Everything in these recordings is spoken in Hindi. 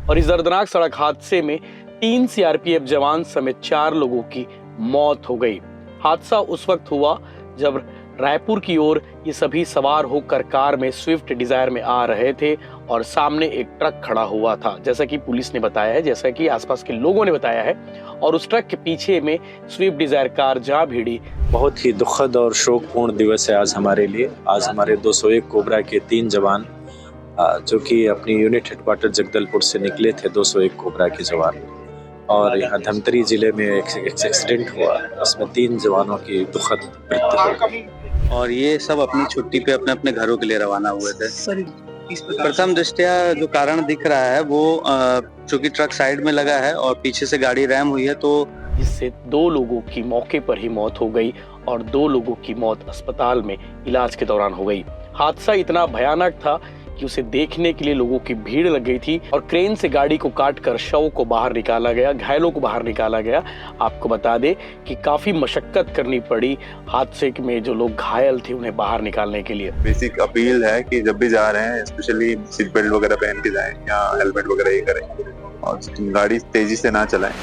और इस दर्दनाक सड़क हादसे में 3 सीआरपीएफ जवान समेत 4 लोगों की मौत हो गई। हादसा उस वक्त हुआ जब रायपुर की ओर ये सभी सवार होकर कार में स्विफ्ट डिजायर में आ रहे थे और सामने एक ट्रक खड़ा हुआ था, जैसा कि पुलिस ने बताया है, जैसा कि आसपास के लोगों ने बताया है। और उस ट्रक के पीछे में स्विफ्ट डिजायर कार जा भिड़ी। बहुत ही दुखद और शोकपूर्ण दिवस है आज हमारे लिए। आज हमारे 201 कोबरा के 3 जवान जो कि अपनी यूनिट हेडक्वार्टर जगदलपुर से निकले थे, 201 कोबरा के जवान, और यहाँ धमतरी जिले में एक एक्सीडेंट हुआ, उसमें 3 जवानों की दुखद मृत्यु हो गई। और ये सब अपनी छुट्टी पे अपने अपने घरों के लिए रवाना हुए थे। प्रथम दृष्टया जो कारण दिख रहा है वो चूंकि ट्रक साइड में लगा है और पीछे से गाड़ी रैम हुई है, तो जिससे 2 लोगों की मौके पर ही मौत हो गई और 2 लोगों की मौत अस्पताल में इलाज के दौरान हो गई। हादसा इतना भयानक था कि उसे देखने के लिए लोगों की भीड़ लग गई थी और क्रेन से गाड़ी को काटकर शव को बाहर निकाला गया, घायलों को बाहर निकाला गया। आपको बता दें कि काफी मशक्कत करनी पड़ी हादसे में जो लोग घायल थे उन्हें बाहर निकालने के लिए। बेसिक अपील है कि जब भी जा रहे हैं स्पेशली सीट बेल्ट वगैरह पहन के जाएं या हेलमेट वगैरह ये करें और गाड़ी तेजी से ना चलाएं।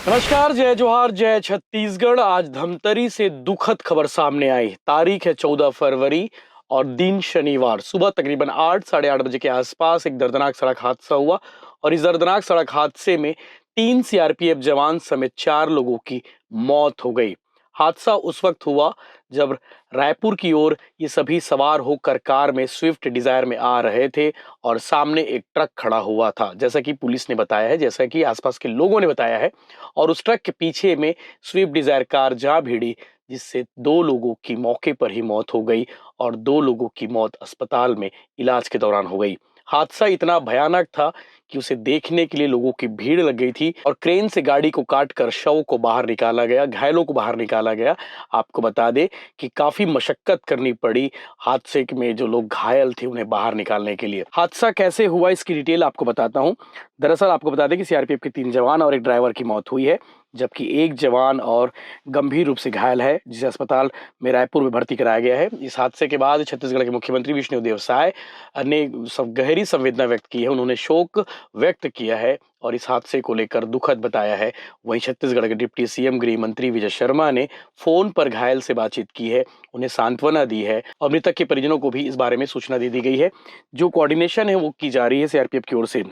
नमस्कार, जय जोहार, जय छत्तीसगढ़। आज धमतरी से दुखद खबर सामने आई। तारीख है 14 फरवरी और दिन शनिवार। सुबह तकरीबन 8 साढ़े 8 बजे के आसपास एक दर्दनाक सड़क हादसा हुआ और इस दर्दनाक सड़क हादसे में 3 सीआरपीएफ जवान समेत 4 लोगों की मौत हो गई। हादसा उस वक्त हुआ जब रायपुर की ओर ये सभी सवार होकर कार में स्विफ्ट डिजायर में आ रहे थे और सामने एक ट्रक खड़ा हुआ था, जैसा कि पुलिस ने बताया है, जैसा कि आसपास के लोगों ने बताया है। और उस ट्रक के पीछे में स्विफ्ट डिजायर कार जा भिड़ी, जिससे 2 लोगों की मौके पर ही मौत हो गई और 2 लोगों की मौत अस्पताल में इलाज के दौरान हो गई। हादसा इतना भयानक था कि उसे देखने के लिए लोगों की भीड़ लग गई थी और क्रेन से गाड़ी को काटकर शव को बाहर निकाला गया, घायलों को बाहर निकाला गया। आपको बता दें कि काफी मशक्कत करनी पड़ी हादसे में जो लोग घायल थे उन्हें बाहर निकालने के लिए। हादसा कैसे हुआ इसकी डिटेल आपको बताता हूं। दरअसल आपको बता दें कि सीआरपीएफ के 3 जवान और एक ड्राइवर की मौत हुई है, जबकि एक जवान और गंभीर रूप से घायल है, जिसे अस्पताल में रायपुर में भर्ती कराया गया है। इस हादसे के बाद छत्तीसगढ़ के मुख्यमंत्री विष्णुदेव साय ने गहरी संवेदना व्यक्त की है। उन्होंने शोक व्यक्त किया है और इस हादसे को लेकर दुखद बताया है। वहीं छत्तीसगढ़ के डिप्टी सीएम गृह मंत्री विजय शर्मा ने फोन पर घायल से बातचीत की है, उन्हें सांत्वना दी है और मृतक के परिजनों को भी इस बारे में सूचना दे दी गई है। जो कोऑर्डिनेशन है वो की जा रही है सीआरपीएफ की ओर से।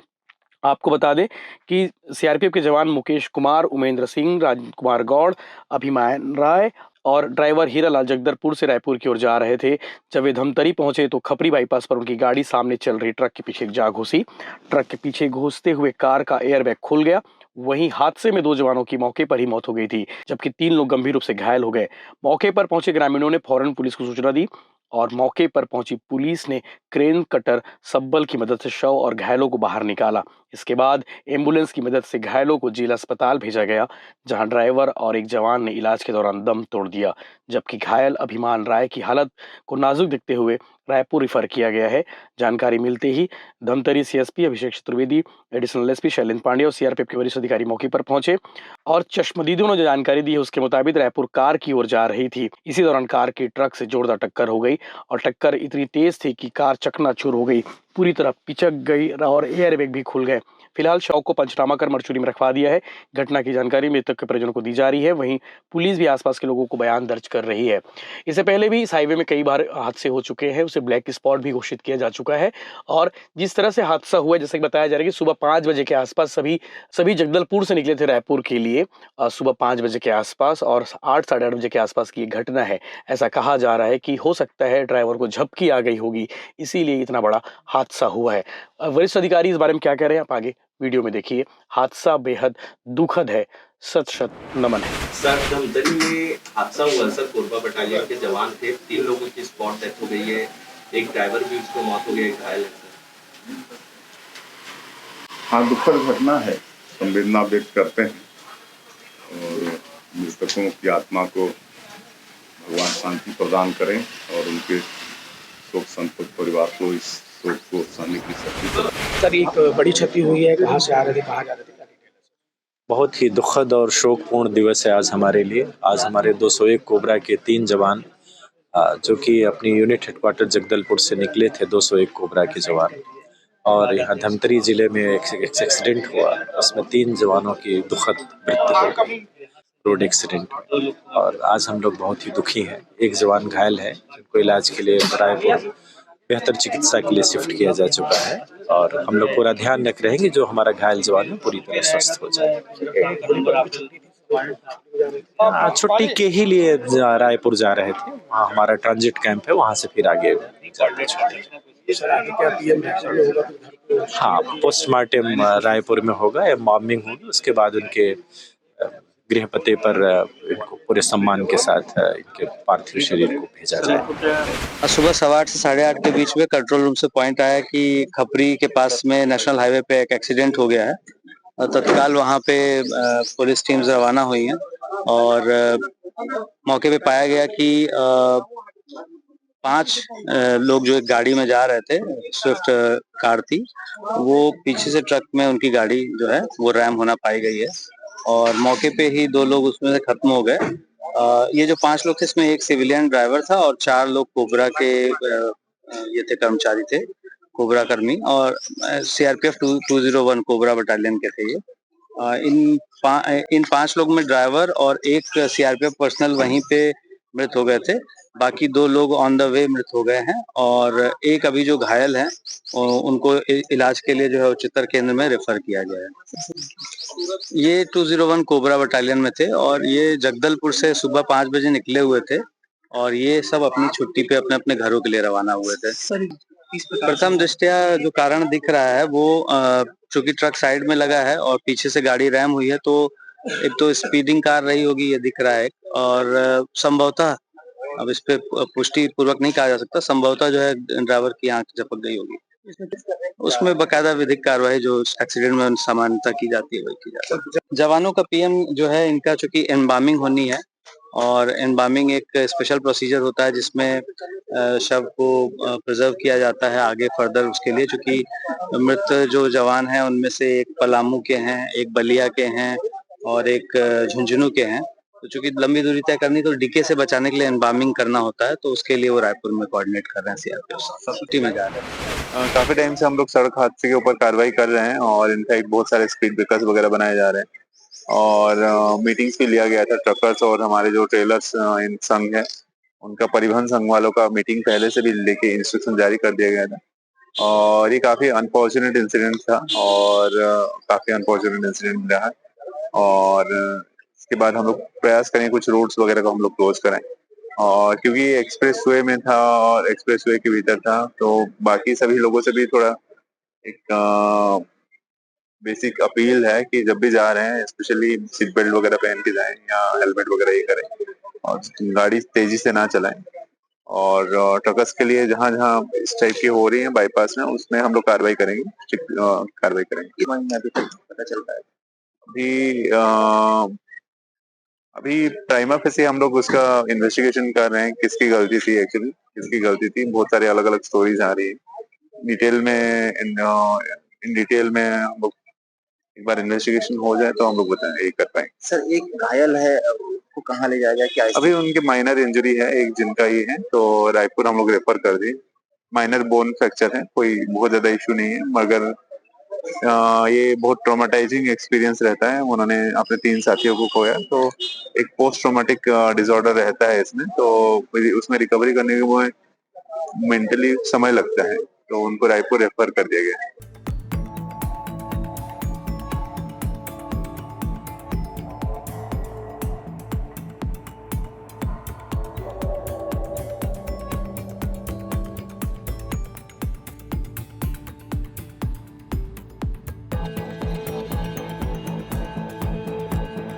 आपको बता दें कि सीआरपीएफ के जवान मुकेश कुमार, उमेंद्र सिंह, राजकुमार गौड़, अभिमान राय और ड्राइवर हीरालाल जगदलपुर से रायपुर की ओर जा रहे थे। जब वे धमतरी पहुंचे तो खपरी बाईपास पर उनकी गाड़ी सामने चल रही ट्रक के पीछे जा घुसी। ट्रक के पीछे घुसते हुए कार का एयरबैग खुल गया। वहीं हादसे में 2 जवानों की मौके पर ही मौत हो गई थी, जबकि 3 लोग गंभीर रूप से घायल हो गए। मौके पर पहुंचे ग्रामीणों ने फौरन पुलिस को सूचना दी और मौके पर पहुंची पुलिस ने क्रेन कटर सब्बल की मदद से शव और घायलों को बाहर निकाला। इसके बाद एम्बुलेंस की मदद से घायलों को जिला अस्पताल भेजा गया, जहां ड्राइवर और एक जवान ने इलाज के दौरान दम तोड़ दिया, जबकि घायल अभिमान राय की हालत को नाजुक देखते हुए रायपुर रिफर किया गया है। जानकारी मिलते ही धमतरी सीएसपी अभिषेक चतुर्वेदी, एडिशनल एसपी शैलेंद्र पांडे और सीआरपीएफ के वरिष्ठ अधिकारी मौके पर पहुंचे और चश्मदीदों ने जो जानकारी दी है उसके मुताबिक रायपुर कार की ओर जा रही थी। इसी दौरान कार की ट्रक से जोरदार टक्कर हो गई और टक्कर इतनी तेज थी कि कार चकनाचूर हो गई, पूरी तरह पिचक गई और एयरबैग भी खुल गए। फिलहाल शव को पंचनामा कर मरचुरी में रखवा दिया है। घटना की जानकारी मृतक के परिजनों को दी जा रही है। वहीं पुलिस भी आसपास के लोगों को बयान दर्ज कर रही है। इससे पहले भी इस हाईवे में कई बार हादसे हो चुके हैं, उसे ब्लैक स्पॉट भी घोषित किया जा चुका है। और जिस तरह से हादसा हुआ, जैसे कि बताया जा रहा है कि सुबह 5 बजे के आसपास सभी जगदलपुर से निकले थे रायपुर के लिए सुबह 5 बजे के आसपास, और 8 साढ़े 8 बजे के आसपास की ये घटना है। ऐसा कहा जा रहा है कि हो सकता है ड्राइवर को झपकी आ गई होगी, इसीलिए इतना बड़ा हादसा हुआ है। वरिष्ठ अधिकारी इस बारे में क्या कह रहे हैं आप आगे वीडियो में देखिए। हादसा बेहद दुखद है, शत शत नमन है। सर, धमतरी में हादसा हुआ सर, कोरबा बटालियन के जवान थे, 3 लोगों की स्पॉट डेथ हो गई है, एक ड्राइवर भी उसको मौत हो गई, एक घायल है सर। हाँ, दुखद घटना है, संवेदना व्यक्त करते हैं और मृतकों की आत्मा को भगवान शांति प्रदान करें और उनके शोक संतप्त परिवार को इस शोक को सहने की शक्ति प्रदान। सर, एक बड़ी क्षति हुई है, कहाँ से आ रहे थे, कहाँ जा रहे थे? बहुत ही दुखद और शोकपूर्ण दिवस है आज हमारे लिए। आज हमारे 201 कोबरा के 3 जवान जो कि अपनी यूनिट हेडक्वार्टर जगदलपुर से निकले थे, 201 कोबरा के जवान, और यहाँ धमतरी जिले में एक एक्सीडेंट हुआ, उसमें 3 जवानों की दुखद मृत्यु हो गई रोड एक्सीडेंट में। और आज हम लोग बहुत ही दुखी हैं। एक जवान घायल है, जिनको इलाज के लिए रायपुर बेहतर चिकित्सा के लिए शिफ्ट किया जा चुका है, और हम लोग पूरा ध्यान रख रहे हैं कि जो हमारा घायल जवान है पूरी तरह स्वस्थ हो जाए। छुट्टी के ही लिए रायपुर जा रहे थे, वहाँ हमारा ट्रांजिट कैंप है, वहाँ से फिर आगे जाते छुट्टी। सर आगे क्या पीएम रिएक्शन में होगा फिर घर को? हाँ, पोस्टमार्टम रायपुर में होगा, एम्बार्मिंग होगी, उसके बाद उनके गृह पते पर इनको पूरे सम्मान के साथ इनके पार्थिव शरीर को भेजा जाए। आज सुबह 8:15 से 8:30 के बीच में कंट्रोल रूम से पॉइंट आया कि खपरी के पास में नेशनल हाईवे पे एक एक्सीडेंट हो गया है। तत्काल वहां पे पुलिस टीम्स रवाना हुई हैं और मौके पे पाया गया कि 5 लोग जो एक गाड़ी में जा रहे थे, स्विफ्ट कार थी, वो पीछे से ट्रक में उनकी गाड़ी जो है वो रैम होना पाई गई है और मौके पे ही 2 लोग उसमें से खत्म हो गए। ये जो 5 लोग थे, इसमें एक सिविलियन ड्राइवर था और 4 लोग कोबरा के ये थे, कर्मचारी थे, कोबरा कर्मी, और सीआरपीएफ 201 कोबरा बटालियन के थे ये। इन 5 लोग में ड्राइवर और एक सीआरपीएफ पर्सनल वहीं पे मृत हो गए थे। बाकी 2 लोग ऑन द वे मृत हो गए हैं और एक अभी जो घायल हैं उनको इलाज के लिए जो है उच्चतर केंद्र में रेफर किया गया है। ये 201 कोबरा बटालियन में थे और ये जगदलपुर से सुबह 5 बजे निकले हुए थे और ये सब अपनी छुट्टी पे अपने अपने घरों के लिए रवाना हुए थे। प्रथम दृष्टया जो कारण दिख रहा है वो चूंकि ट्रक साइड में लगा है और पीछे से गाड़ी रैम हुई है, तो एक तो स्पीडिंग कार रही होगी, ये दिख रहा है, और संभवतः, अब इस पे पुष्टि पूर्वक नहीं कहा जा सकता, संभवतः जो है ड्राइवर की आंख झपक गई होगी। उसमें बकायदा विधिक कार्रवाई जो एक्सीडेंट में सामान्यता की जाती है वही की जाती है। जवानों का पीएम जो है, इनका चूंकि एम्बार्मिंग होनी है और एम्बार्मिंग एक स्पेशल प्रोसीजर होता है जिसमें शव को प्रिजर्व किया जाता है आगे फर्दर उसके लिए, चूंकि मृत जो जवान हैं उनमें से एक पलामू के हैं, एक बलिया के हैं और एक झुंझुनू के हैं। तो चूंकि लंबी दूरी तय करनी, तो डीके से बचाने के लिए एम्बार्मिंग करना होता है, तो उसके लिए वो रायपुर में कोऑर्डिनेट कर रहे हैं सीआरपीएफ, छुट्टी में जा रहे हैं। काफी टाइम से हम लोग सड़क हादसे के ऊपर कार्रवाई कर रहे हैं और इनफैक्ट बहुत सारे स्पीड ब्रेकर्स वगैरह बनाए जा रहे हैं और मीटिंग्स भी लिया गया था ट्रकर्स और हमारे जो ट्रेलर्स इन संघ है उनका, परिवहन संघ वालों का मीटिंग पहले से भी लेके इंस्ट्रक्शन जारी कर दिया गया था और ये काफी अनफॉर्चुनेट इंसिडेंट था और काफी अनफॉर्चुनेट इंसिडेंट रहा और इसके बाद हम लोग प्रयास करें कुछ रोड्स वगैरह को हम लोग क्लोज कराएं और क्योंकि एक्सप्रेस वे में था और एक्सप्रेस वे के भीतर था, तो बाकी सभी लोगों से भी थोड़ा एक बेसिक अपील है कि जब भी जा रहे हैं स्पेशली सीट बेल्ट वगैरह पहन के जाएं या हेलमेट वगैरह ये करें और गाड़ी तेजी से ना चलाएं और ट्रकर्स के लिए जहां जहां इस टाइप की हो रही है बाईपास में, उसमें हम लोग कार्रवाई करेंगे, स्ट्रिक्ट कार्रवाई करेंगे। अभी तक पता चलता है अभी प्राइमा फेसी हम लोग उसका इन्वेस्टिगेशन कर रहे हैं, किसकी गलती थी, एक्चुअली किसकी गलती थी। बहुत सारे अलग अलग स्टोरीज आ रही है डिटेल में। इन डिटेल में हम लोग एक बार इन्वेस्टिगेशन हो जाए तो हम लोग बताएं, ये कर पाएंगे। सर एक घायल है, उसको कहाँ ले जाया गया, क्या अभी उनके माइनर इंजरी है, एक जिनका ये है, तो रायपुर हम लोग रेफर कर दिए। माइनर बोन फ्रैक्चर है, कोई बहुत ज्यादा इश्यू नहीं है, मगर ये बहुत ट्रॉमेटाइजिंग एक्सपीरियंस रहता है। उन्होंने अपने 3 साथियों को खोया, तो एक पोस्ट ट्रॉमेटिक डिसऑर्डर रहता है इसमें, तो उसमें रिकवरी करने में मेंटली समय लगता है, तो उनको रायपुर रेफर कर दिया गया है।